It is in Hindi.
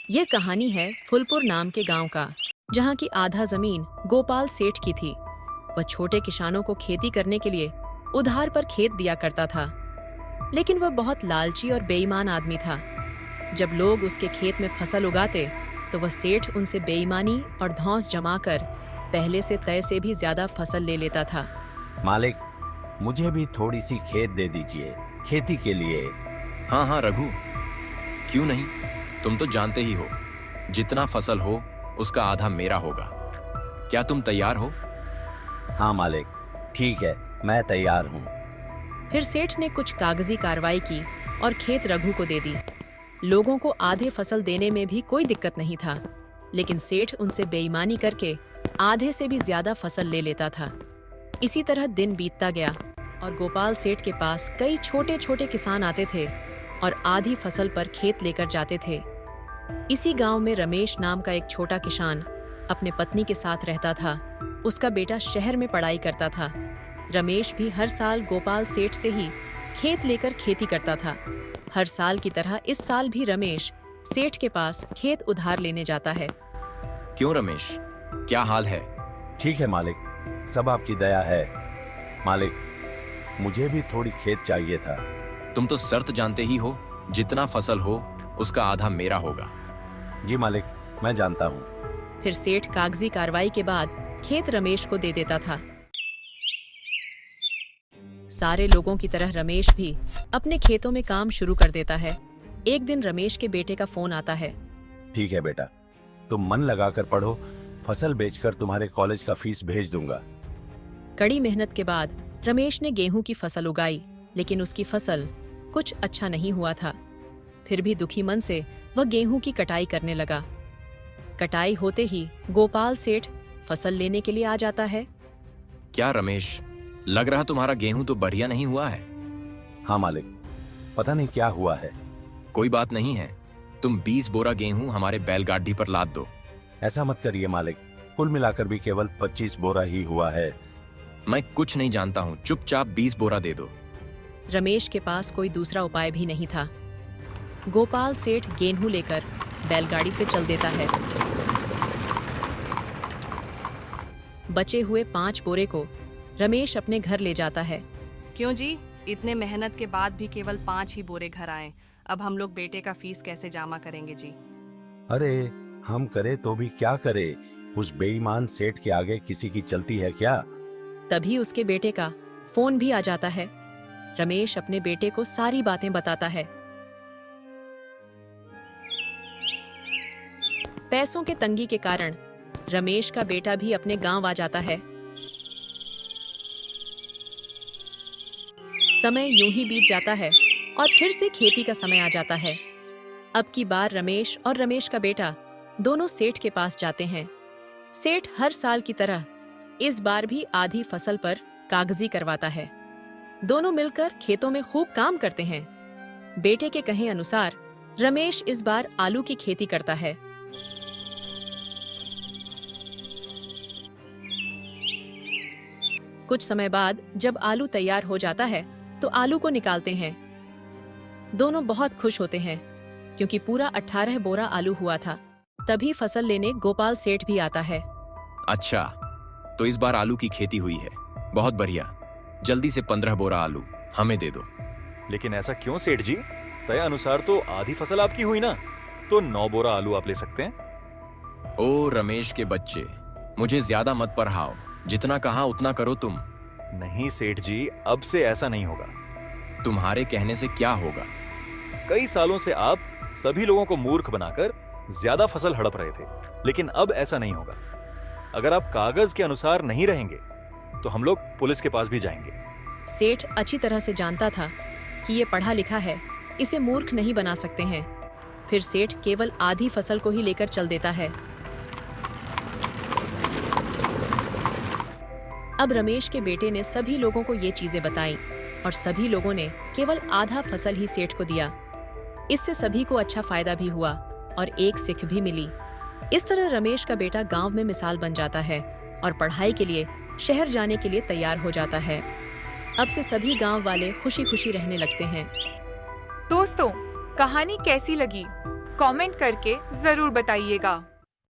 ये कहानी है फुलपुर नाम के गांव का, जहां की आधा जमीन गोपाल सेठ की थी। वह छोटे किसानों को खेती करने के लिए उधार पर खेत दिया करता था, लेकिन वह बहुत लालची और बेईमान आदमी था। जब लोग उसके खेत में फसल उगाते, तो वह सेठ उनसे बेईमानी और धौंस जमाकर पहले से तय से भी ज्यादा फसल ले लेता था। मालिक, मुझे भी थोड़ी सी खेत दे दीजिए, खेती के लिए। हाँ हाँ रघु, क्यों नहीं। तुम तो जानते ही हो, जितना फसल हो उसका आधा मेरा होगा। क्या तुम तैयार हो? हाँ मालिक, ठीक है, मैं तैयार हूँ। फिर सेठ ने कुछ कागजी कार्रवाई की और खेत रघु को दे दी। लोगों को आधे फसल देने में भी कोई दिक्कत नहीं था, लेकिन सेठ उनसे बेईमानी करके आधे से भी ज्यादा फसल ले लेता था। इसी तरह दिन बीतता गया और गोपाल सेठ के पास कई छोटे छोटे किसान आते थे और आधी फसल पर खेत लेकर जाते थे। इसी गांव में रमेश नाम का एक छोटा किसान अपने पत्नी के साथ रहता था। उसका बेटा शहर में पढ़ाई करता था। रमेश भी हर साल गोपाल सेठ से ही खेत लेकर खेती करता था। हर साल की तरह इस साल भी रमेश सेठ के पास खेत उधार लेने जाता है। क्यों रमेश, क्या हाल है? ठीक है मालिक, सब आपकी दया है। मालिक, मुझे भी थोड़ी खेत चाहिए था। तुम तो शर्त जानते ही हो, जितना फसल हो उसका आधा मेरा होगा। जी मालिक, मैं जानता हूँ। फिर सेठ कागजी कार्रवाई के बाद खेत रमेश को दे देता था। सारे लोगों की तरह रमेश भी अपने खेतों में काम शुरू कर देता है। एक दिन रमेश के बेटे का फोन आता है। ठीक है बेटा, तुम मन लगाकर पढ़ो, फसल बेचकर तुम्हारे कॉलेज का फीस भेज दूंगा। कड़ी मेहनत के बाद रमेश ने गेहूं की फसल उगाई, लेकिन उसकी फसल कुछ अच्छा नहीं हुआ था। फिर भी दुखी मन से वह गेहूं की कटाई करने लगा। कटाई होते ही गोपाल सेठ फसल लेने के लिए आ जाता है। क्या रमेश, लग रहा तुम्हारा गेहूं तो बढ़िया नहीं हुआ है। हाँ मालिक, पता नहीं क्या हुआ है। कोई बात नहीं है, तुम 20 बोरा गेहूं हमारे बैलगाड़ी पर लाद दो। ऐसा मत करिए मालिक, कुल मिलाकर भी केवल 25 बोरा ही हुआ है। मैं कुछ नहीं जानता हूँ, चुपचाप 20 बोरा दे दो। रमेश के पास कोई दूसरा उपाय भी नहीं था। गोपाल सेठ गेहूं लेकर बैलगाड़ी से चल देता है। बचे हुए 5 बोरे को रमेश अपने घर ले जाता है। क्यों जी, इतने मेहनत के बाद भी केवल 5 ही बोरे घर आए। अब हम लोग बेटे का फीस कैसे जमा करेंगे जी? अरे, हम करे तो भी क्या करे, उस बेईमान सेठ के आगे किसी की चलती है क्या? तभी उसके बेटे का फोन भी आ जाता है। रमेश अपने बेटे को सारी बातें बताता है। पैसों के तंगी के कारण रमेश का बेटा भी अपने गांव आ जाता है। समय यूं ही बीत जाता है और फिर से खेती का समय आ जाता है। अब की बार रमेश और रमेश का बेटा दोनों सेठ के पास जाते हैं। सेठ हर साल की तरह इस बार भी आधी फसल पर कागजी करवाता है। दोनों मिलकर खेतों में खूब काम करते हैं। बेटे के कहे अनुसार रमेश इस बार आलू की खेती करता है। कुछ समय बाद जब आलू तैयार हो जाता है, तो आलू को निकालते हैं। दोनों बहुत खुश होते हैं, क्योंकि पूरा 18 बोरा आलू हुआ था। तभी फसल लेने गोपाल सेठ भी आता है। अच्छा, तो इस बार आलू की खेती हुई है, बहुत बढ़िया। जल्दी से 15 बोरा आलू हमें दे दो। लेकिन ऐसा क्यों सेठ जी? तय अनुसार तो आधी फसल आपकी हुई ना, तो 9 बोरा आलू आप ले सकते हैं। ओ रमेश के बच्चे, मुझे ज्यादा मत पढ़ाओ, जितना कहा उतना करो तुम। नहीं सेठ जी, अब से ऐसा नहीं होगा। तुम्हारे कहने से क्या होगा? कई सालों से आप सभी लोगों को मूर्ख बनाकर ज्यादा फसल हड़प रहे थे, लेकिन अब ऐसा नहीं होगा। अगर आप कागज के अनुसार नहीं रहेंगे तो हम लोग पुलिस के पास भी जाएंगे। सेठ अच्छी तरह से जानता था कि ये पढ़ा लिखा है, इसे मूर्ख नहीं बना सकते हैं। फिर सेठ केवल आधी फसल को ही लेकर चल देता है। अब रमेश के बेटे ने सभी लोगों को ये चीजें बताई और सभी लोगों ने केवल आधा फसल ही सेठ को दिया। इससे सभी को अच्छा फायदा भी हुआ और एक सीख भी मिली। इस तरह रमेश का बेटा गांव में मिसाल बन जाता है और पढ़ाई के लिए शहर जाने के लिए तैयार हो जाता है। अब से सभी गांव वाले खुशी खुशी रहने लगते हैं। दोस्तों, कहानी कैसी लगी? कमेंट करके जरूर बताइएगा।